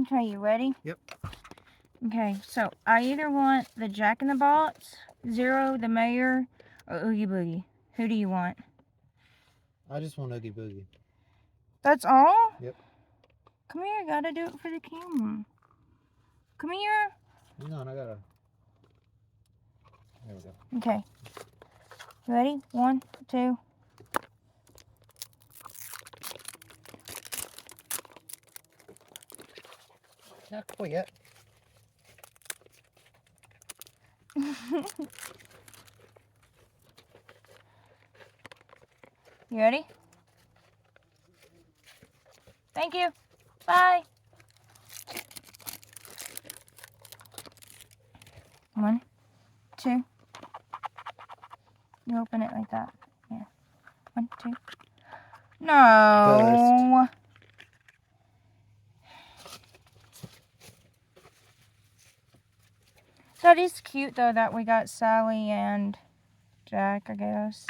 Okay, you ready? Yep. Okay, so I either want the Jack in the Box, Zero, the Mayor, or Oogie Boogie. Who do you want? I just want Oogie Boogie. That's all? Yep. Come here, gotta do it for the camera. Come here. Hang on, I gotta. There we go. Okay. You ready? 1, 2. Not quite yet. You ready? Thank you. Bye. 1, 2. You open it like that. Yeah. 1, 2. No. That is cute though that we got Sally and Jack, I guess.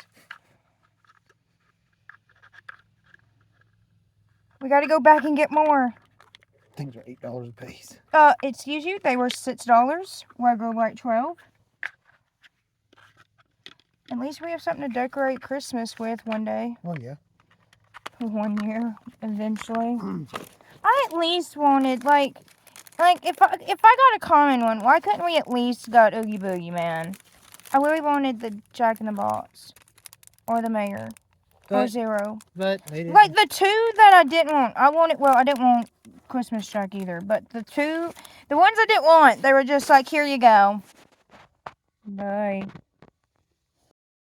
We gotta go back and get more. Things are $8 a piece. Excuse you, they were $6. Regular like 12. At least we have something to decorate Christmas with one day. Oh yeah. 1 year, eventually. I at least wanted like if I got a common one, why couldn't we at least got Oogie Boogie, man? I really wanted the Jack in the Box or the Mayor or Zero. But they didn't. Like the two that I didn't want. I didn't want Christmas Jack either, but the ones I didn't want, they were just like, here you go. Bye.